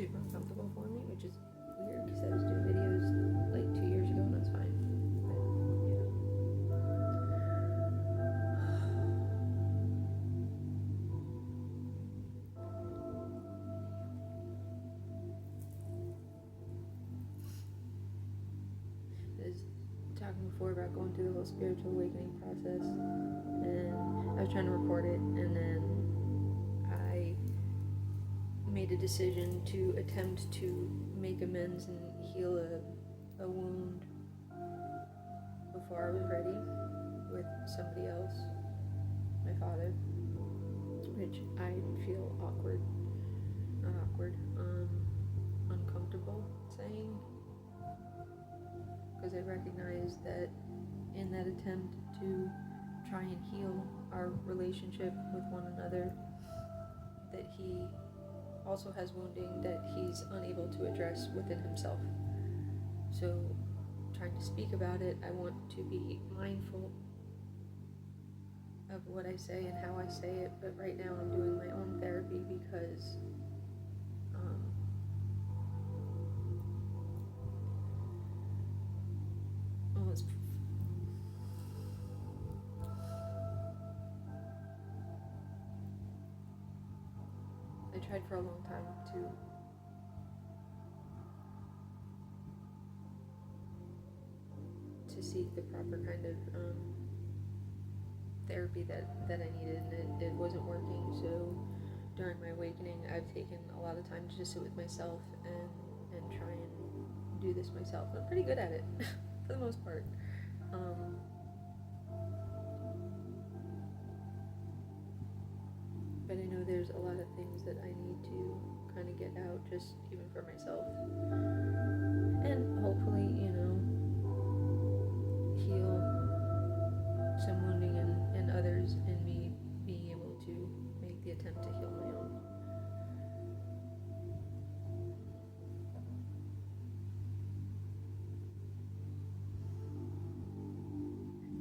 super uncomfortable for me, which is weird because I was doing videos like 2 years ago and that's fine. But, I was talking before about going through the whole spiritual awakening process, and I was trying to record it, and then I made a decision to attempt to make amends and heal a wound before I was ready with somebody else, my father, which I feel uncomfortable saying, because I recognize that in that attempt to try and heal our relationship with one another, that he also has wounding that he's unable to address within himself. So trying to speak about it, I want to be mindful of what I say and how I say it, but right now I'm doing my own therapy because I tried for a long time to seek the proper kind of therapy that I needed, and it wasn't working. So during my awakening, I've taken a lot of time to just sit with myself and try and do this myself. I'm pretty good at it for the most part. But I know there's a lot of things that I need to kind of get out, just even for myself, and hopefully, heal some wounding in others, and me being able to make the attempt to heal my own.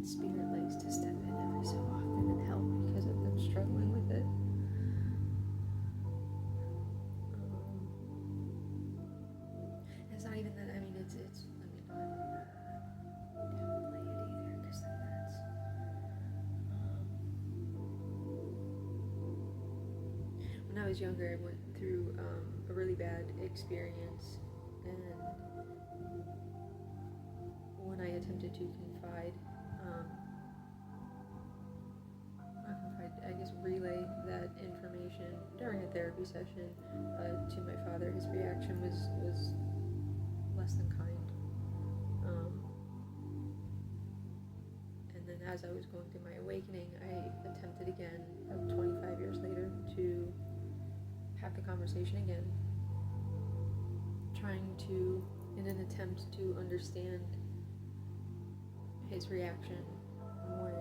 Spirit likes to step in every so often and help because I've been struggling with it. It's not even that, I mean, it's let me not downplay it either, because then that's, when I was younger, I went through a really bad experience, and when I attempted to confide, I guess relay that information during a therapy session to my father, his reaction was less than kind. And then as I was going through my awakening, I attempted again, 25 years later, to have the conversation again, trying to, in an attempt to understand his reaction when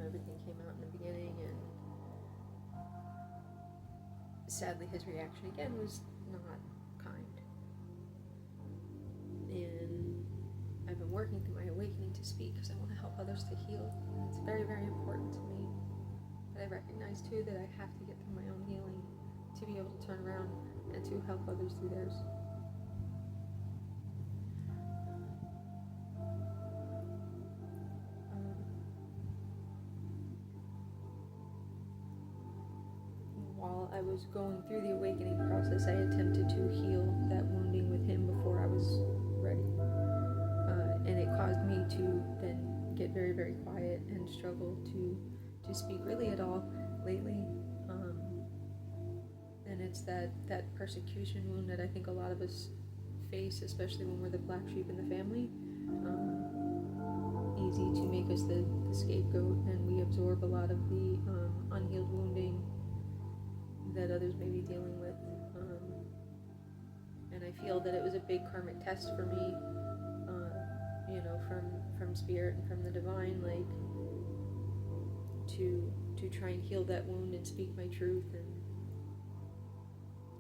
everything came out in the beginning, and sadly his reaction again was not kind. And I've been working through my awakening to speak because I want to help others to heal. It's very, very important to me. But I recognize too that I have to get through my own healing to be able to turn around and to help others through theirs. While I was going through the awakening process, I attempted to heal that wounding with him before I was ready. And it caused me to then get very, very quiet and struggle to speak really at all lately. And it's that persecution wound that I think a lot of us face, especially when we're the black sheep in the family. Easy to make us the scapegoat, and we absorb a lot of the unhealed wounding that others may be dealing with. And I feel that it was a big karmic test for me, from spirit and from the divine, like to try and heal that wound and speak my truth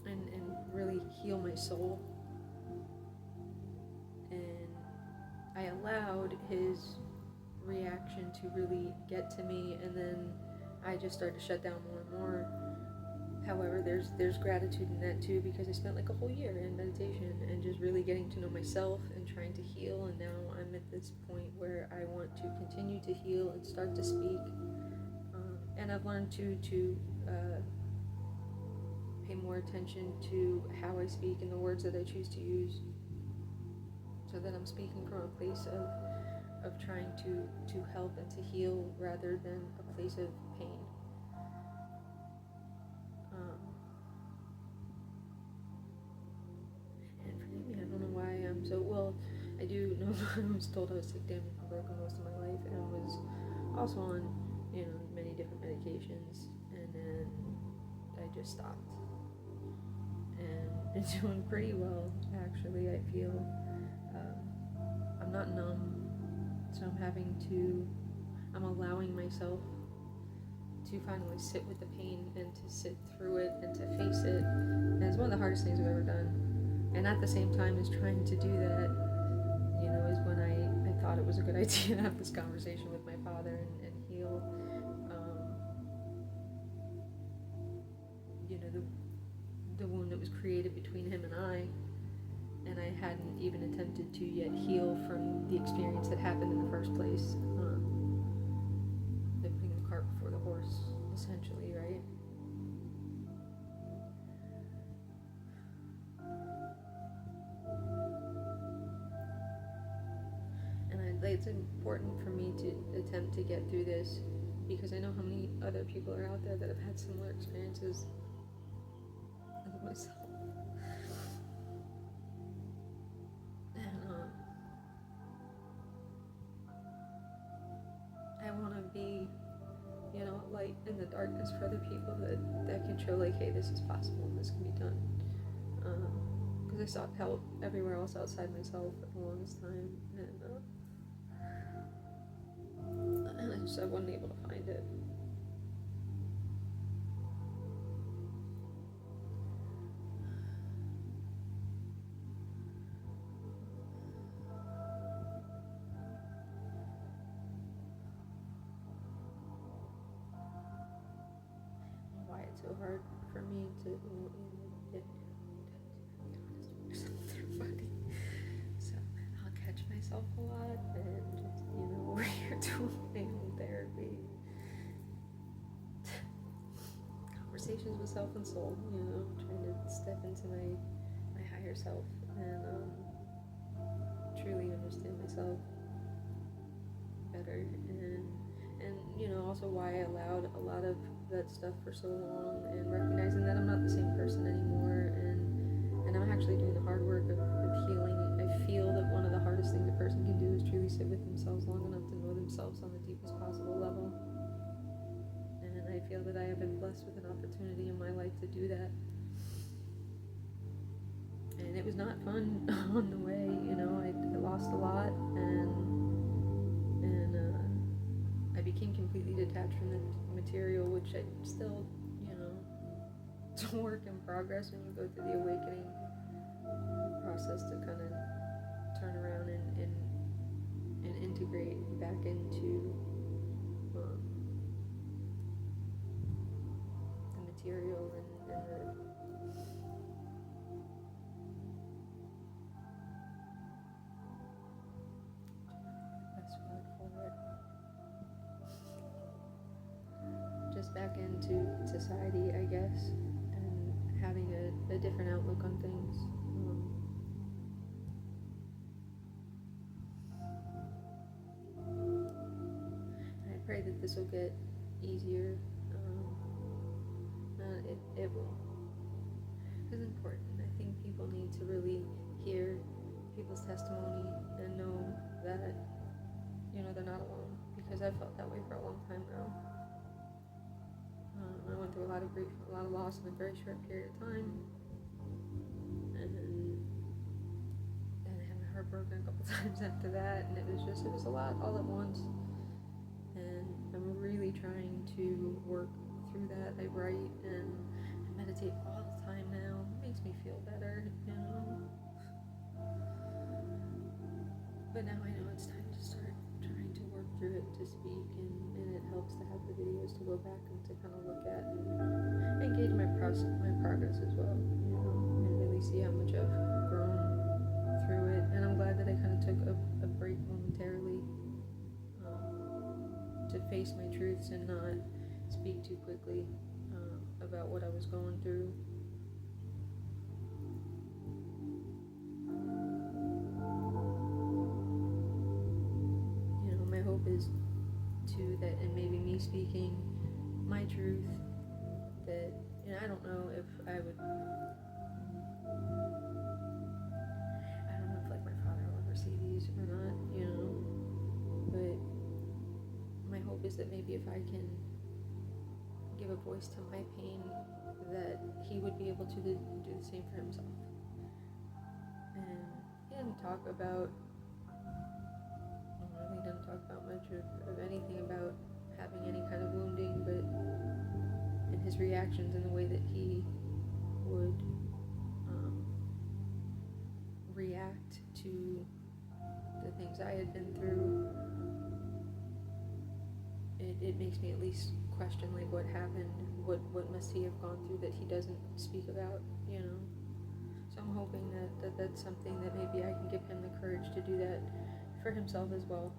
and really heal my soul. And I allowed his reaction to really get to me, and then I just started to shut down more and more, However, there's gratitude in that too, because I spent like a whole year in meditation and just really getting to know myself and trying to heal. And now I'm at this point where I want to continue to heal and start to speak. And I've learned to pay more attention to how I speak and the words that I choose to use, so that I'm speaking from a place of trying to help and to heal rather than a place of pain. And forgive me, I don't know why I'm so, well, I do know I was told I was sick, damaged, and broken most of my life, and was also on, many different medications, and then I just stopped. And it's doing pretty well, actually, I feel. I'm not numb, so I'm allowing myself to finally sit with the pain and to sit through it and to face it. And it's one of the hardest things I've ever done. And at the same time as trying to do that, is when I thought it was a good idea to have this conversation with my father and heal, the wound that was created between him and I hadn't even attempted to yet heal from the experience that happened in the first place. They're putting the cart before the horse, essentially, right? And it's important for me to attempt to get through this, because I know how many other people are out there that have had similar experiences as myself. I want to be, light in the darkness for other people that can show, like, hey, this is possible and this can be done. Because I sought help everywhere else outside myself for the longest time, and I wasn't able to find it. So hard for me to be honest with everybody. So I'll catch myself a lot and just, over here doing my own therapy. Conversations with self and soul, trying to step into my higher self and truly understand myself better, and also why I allowed a lot of that stuff for so long, and recognizing that I'm not the same person anymore, and I'm actually doing the hard work of healing. I feel that one of the hardest things a person can do is truly sit with themselves long enough to know themselves on the deepest possible level, and I feel that I have been blessed with an opportunity in my life to do that. And it was not fun on the way, I lost a lot, and I became completely detached from the material, which I still, it's a work in progress when you go through the awakening process to kind of turn around and integrate back into the material and back into society, I guess, and having a different outlook on things. And I pray that this will get easier. It will. It's important. I think people need to really hear people's testimony and know that, they're not alone, because I've felt that way for a long time now. I went through a lot of grief, a lot of loss in a very short period of time, and I had my heart broken a couple times after that, and it was a lot all at once, and I'm really trying to work through that. I write and meditate all the time now. It makes me feel better, but now I know it's time to start trying to work through it to speak, and it helps to have the videos to go back and to kind of look at and gauge my progress as well, and really see how much I've grown through it. And I'm glad that I kind of took a break momentarily to face my truths and not speak too quickly about what I was going through. My hope is too that in maybe me speaking my truth, that, I don't know if I would, I don't know if like my father will ever see these or not, but my hope is that maybe if I can give a voice to my pain, that he would be able to do the same for himself. And he didn't talk about much of anything about having any kind of wounding, but in his reactions and the way that he would react to the things I had been through, it makes me at least question like what happened, what must he have gone through that he doesn't speak about, So I'm hoping that that's something that maybe I can give him the courage to do that for himself as well.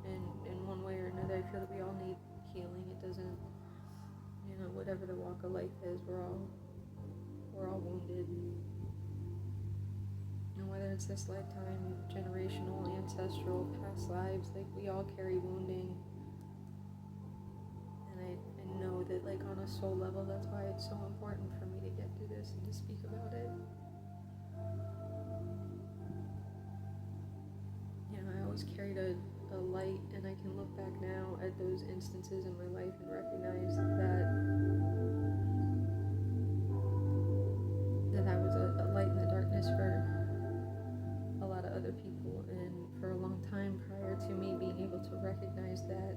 And in one way or another, I feel that we all need healing. It doesn't, whatever the walk of life is, we're all wounded. And whether it's this lifetime, generational, ancestral, past lives, like we all carry wounding. And I know that like on a soul level, that's why it's so important for me to get through this and to speak about it. I always carried a light, and I can look back now at those instances in my life and recognize that I was a light in the darkness for a lot of other people. And for a long time prior to me being able to recognize that,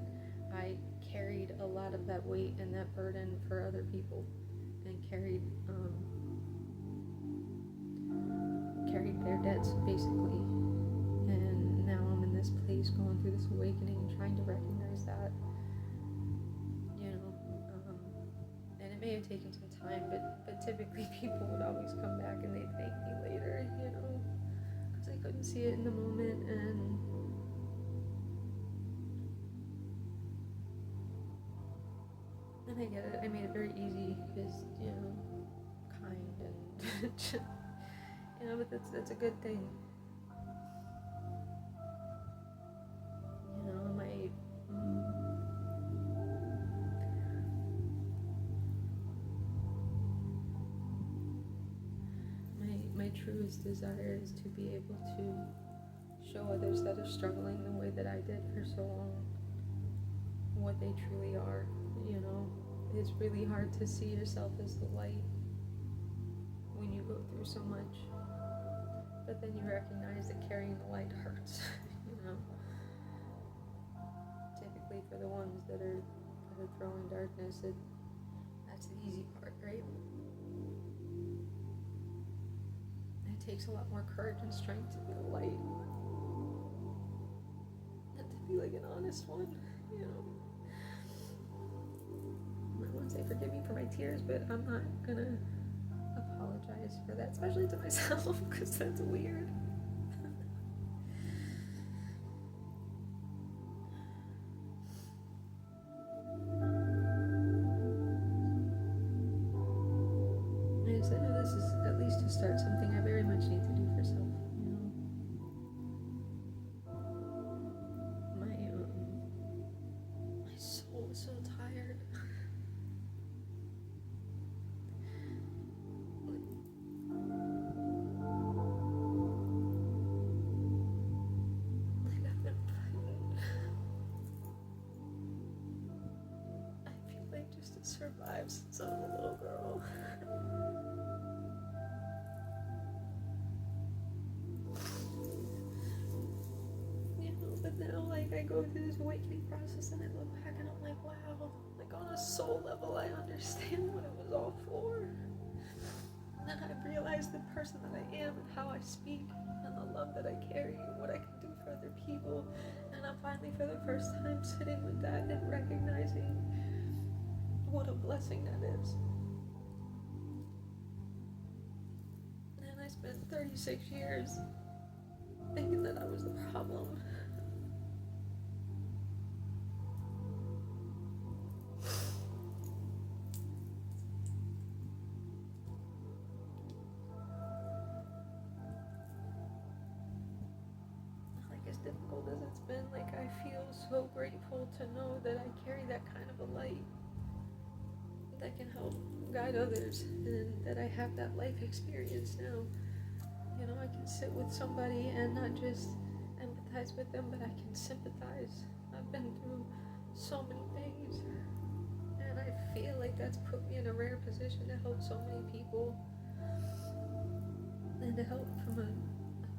I carried a lot of that weight and that burden for other people, and carried their debts basically. And now I'm in this place going through this awakening, trying to recognize that, and it may have taken some time, but typically people would always come back and they'd thank me later, because I couldn't see it in the moment. And I get it, I made it very easy because, kind and, but that's a good thing. My truest desire is to be able to show others that are struggling the way that I did for so long what they truly are. It's really hard to see yourself as the light when you go through so much, but then you recognize that carrying the light hurts. Typically for the ones that are throwing darkness, that's the easy part, right? It takes a lot more courage and strength to be the light, and to be like an honest one, I won't say forgive me for my tears, but I'm not gonna apologize for that, especially to myself, because that's weird. I know this is at least to start something I very much need to do for self. My soul is so tired. Like I've been fighting. I feel like just to survive since I was a little girl. But now, like, I go through this awakening process and I look back and I'm like, wow, like on a soul level, I understand what it was all for. And then I realize the person that I am and how I speak and the love that I carry and what I can do for other people. And I'm finally, for the first time, sitting with that and recognizing what a blessing that is. And I spent 36 years thinking that I was the problem. As difficult as it's been, I feel so grateful to know that I carry that kind of a light that can help guide others, and that I have that life experience now. I can sit with somebody and not just empathize with them, but I can sympathize. I've been through so many things, and I feel like that's put me in a rare position to help so many people, and to help from a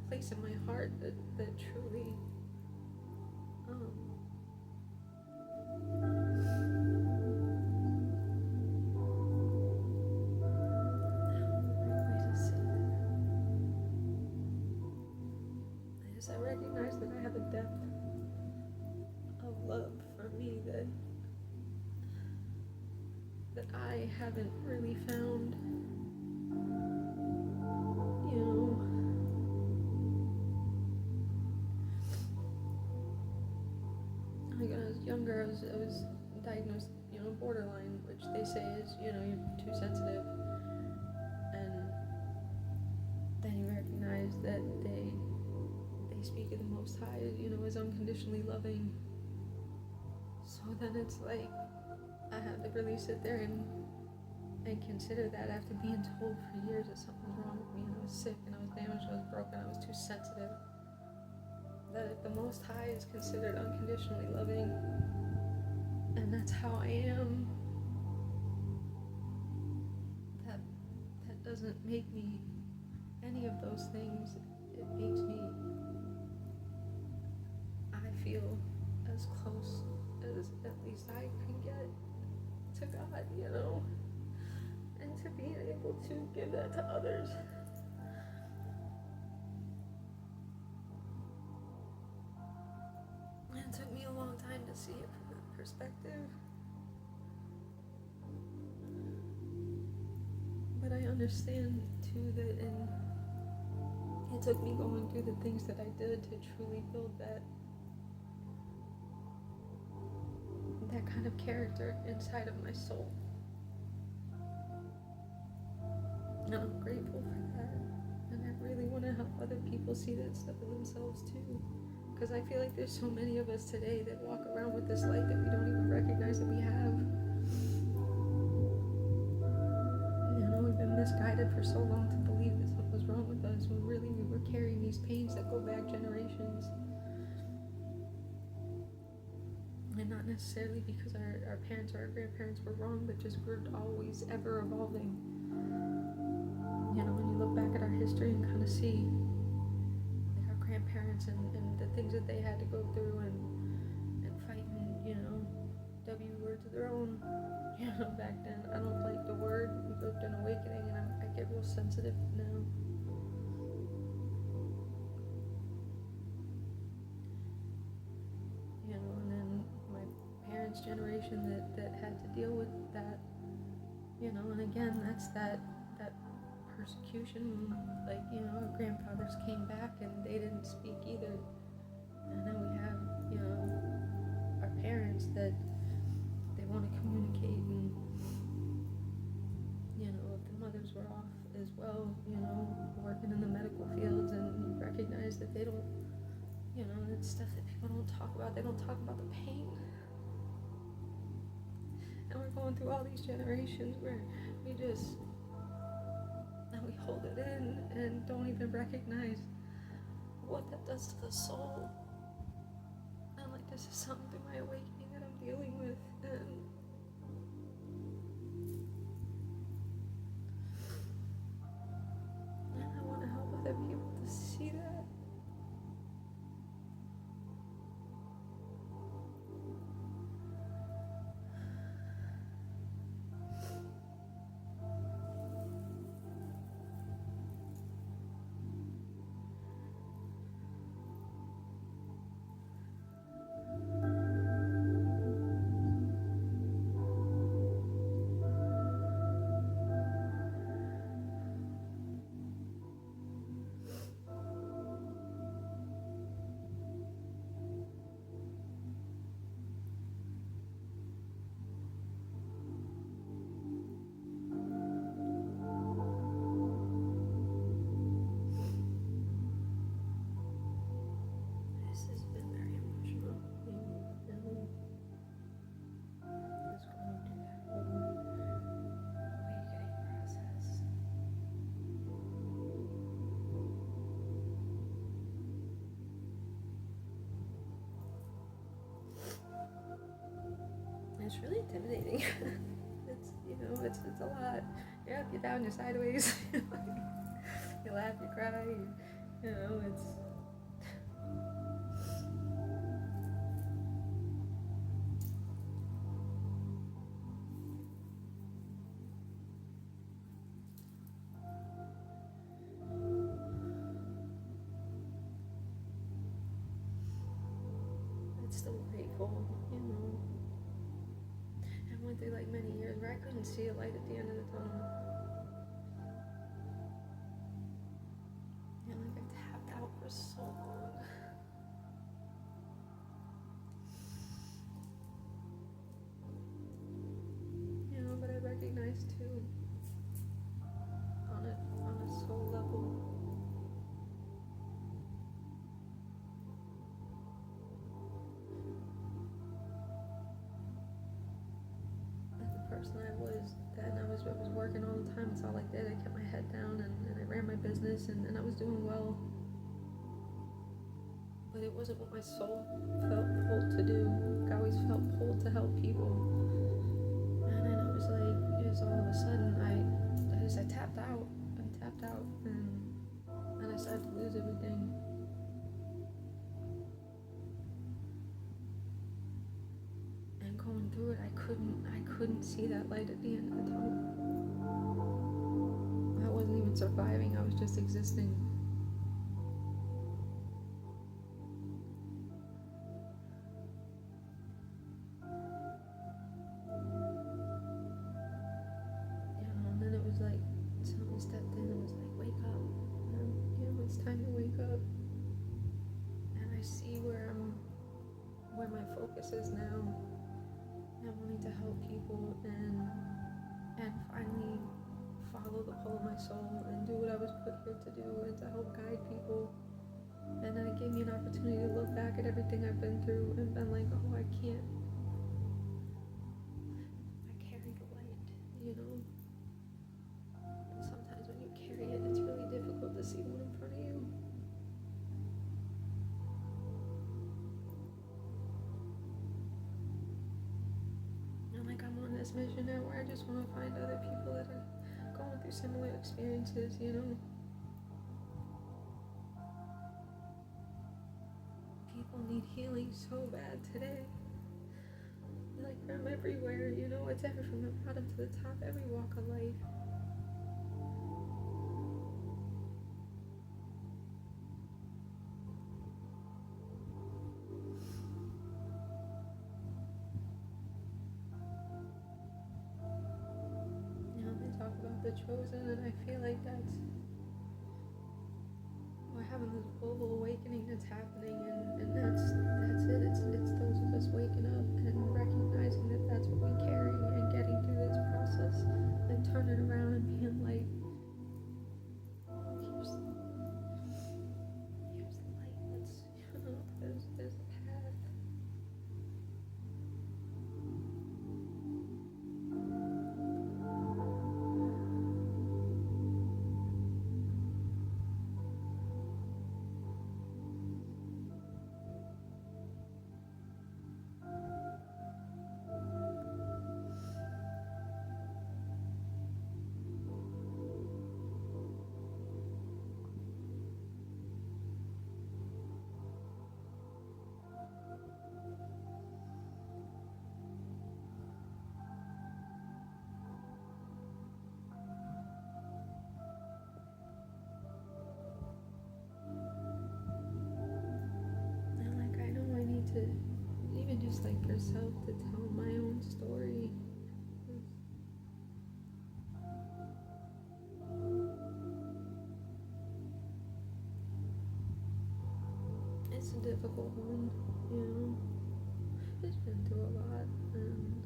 place in my heart that truly I recognize that I have a depth of love for me that I haven't really found. When I was younger, I was diagnosed, borderline, which they say is, you're too sensitive. And then you recognize that they speak of the Most High, as unconditionally loving. So then it's like, I have to really sit there and consider that after being told for years that something was wrong with me, and I was sick, and I was damaged, I was broken, I was too sensitive. That if the Most High is considered unconditionally loving, and that's how I am, that doesn't make me any of those things. It makes me, I feel, as close as at least I can get to God, and to be able to give that to others. It took me a long time to see it from that perspective. But I understand too that it took me going through the things that I did to truly build that kind of character inside of my soul. And I'm grateful for that. And I really want to help other people see that stuff in themselves too. Because I feel like there's so many of us today that walk around with this light that we don't even recognize that we have. We've been misguided for so long to believe that something was wrong with us, when really we were carrying these pains that go back generations. And not necessarily because our parents or our grandparents were wrong, but just we're always ever evolving. When you look back at our history and kind of see our grandparents and the things that they had to go through and fighting, W words of their own, back then. I don't like the word. We go through an awakening, and I get real sensitive now. And then my parents' generation that had to deal with that, and again, that's that persecution. Our grandfathers came back and they didn't speak either. And then we have, our parents that they want to communicate, and, if the mothers were off as well, working in the medical fields, and you recognize that they don't, it's stuff that people don't talk about. They don't talk about the pain. And we're going through all these generations where we hold it in and don't even recognize what that does to the soul. And this is something through my awakening that I'm dealing with, and I want to help other people to see that. it's really intimidating. It's, you know, it's a lot. You're up, you're down, you're sideways. You laugh, you cry, you know, it's... It's still grateful, you know. I went through like many years where I couldn't see a light at the end of the tunnel. And like I tapped out for so long. You know, but I recognize too, on a soul level, person I was then. I was working all the time. It's all I did. I kept my head down and I ran my business and I was doing well. But it wasn't what my soul felt pulled to do. I always felt pulled to help people. And then it was like, all of a sudden I tapped out. And I started to lose everything. Going through it, I couldn't see that light at the end of the tunnel. I wasn't even surviving, I was just existing. You know, and then it was like someone stepped in and was like, wake up. And, you know, it's time to wake up. And I see where my focus is now. And wanting to help people and finally follow the pull of my soul and do what I was put here to do and to help guide people. And then it gave me an opportunity to look back at everything I've been through and been like, oh, I carry the light, you know? And sometimes when you carry it, it's really difficult to see one in front of you. This mission now where I just want to find other people that are going through similar experiences, you know. People need healing so bad today. Like from everywhere, you know, it's ever from the bottom to the top, every walk of life. The chosen, and I feel like we're having this global awakening that's happening, and that's it. It's those of us waking up and recognizing that that's what we carry and getting through this process and turning around and being like, here's the light. Let's, you know, there's a path. To even just like yourself to tell my own story. It's a difficult one, you know. It's been through a lot, and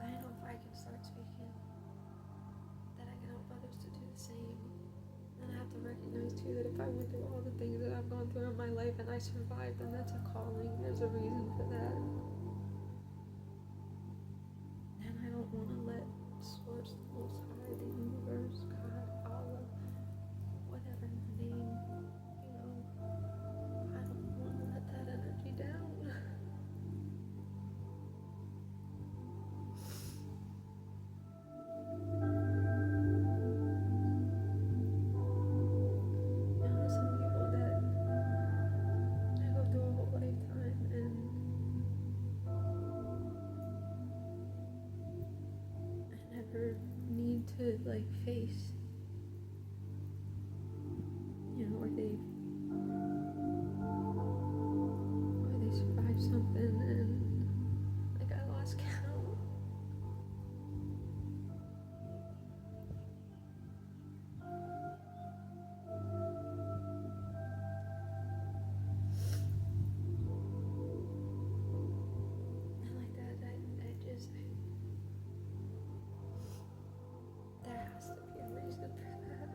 I don't know if I can start speaking that I can help others to do the same. And I have to recognize too that if I went through all the things that I've gone through in my life and I survived, then that's a calling. There's a reason for that. And I don't want to let Source, the Most High, the universe, God, Allah, whatever name you never need to like face, or they survived something and like I lost count. And like that, there has to be a reason for that.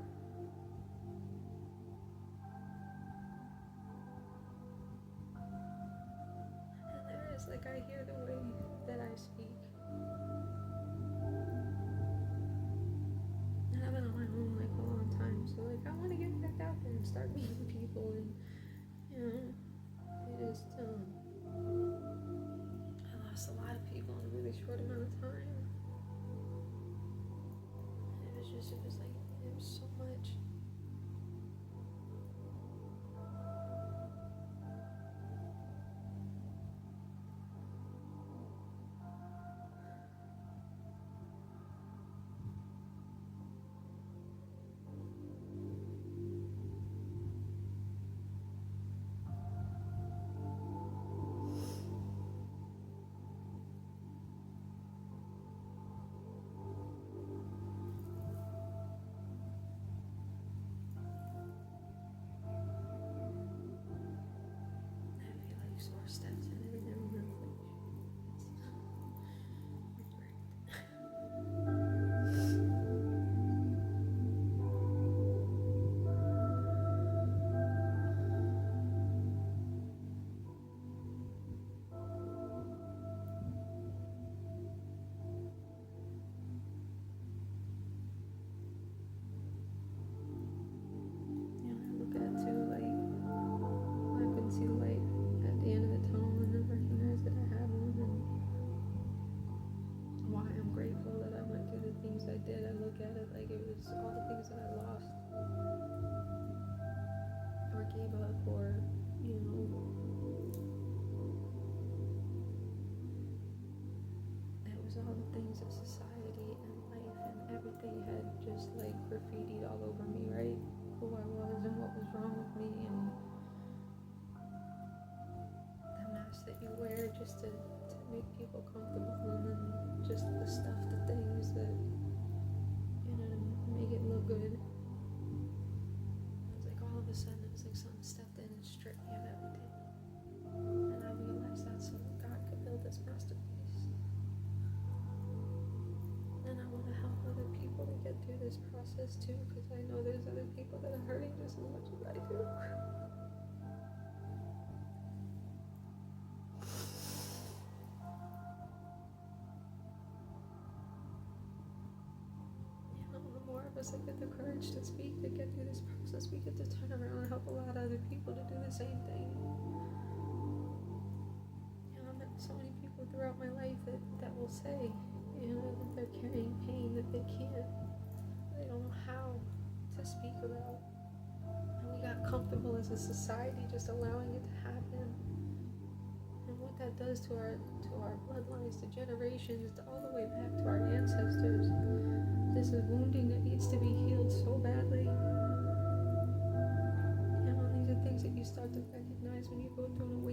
And there is, like, I hear the way that I speak. And I've been on my own like a long time, so like I want to get back out there and start meeting people, and it is I lost a lot of people in a really short amount of time. It was so much. Sore steps and every now and then. I look at it too, like I can see the light at the end of the tunnel and then recognize that I have one, and why I'm grateful that I went through the things I did. I look at it like it was all the things that I lost or gave up, or it was all the things that society and life and everything had just like graffitied all over me, right? Who I was and what was wrong with me, and that you wear just to make people comfortable, and then just the stuff, the things that make it look good. It was like all of a sudden it was like someone stepped in and stripped me of everything, and I realized that so God could build this masterpiece. And I want to help other people to get through this process too, because I know there's other people that are hurting just as much as I do. I get the courage to speak, to get through this process, we get to turn around and help a lot of other people to do the same thing. I've met so many people throughout my life that will say, that they're carrying pain that they don't know how to speak about. And we got comfortable as a society just allowing it to happen. And what that does to our bloodlines, to generations, to all the way back to our ancestors. This is wounding that needs to be healed so badly. These are things that you start to recognize when you go through an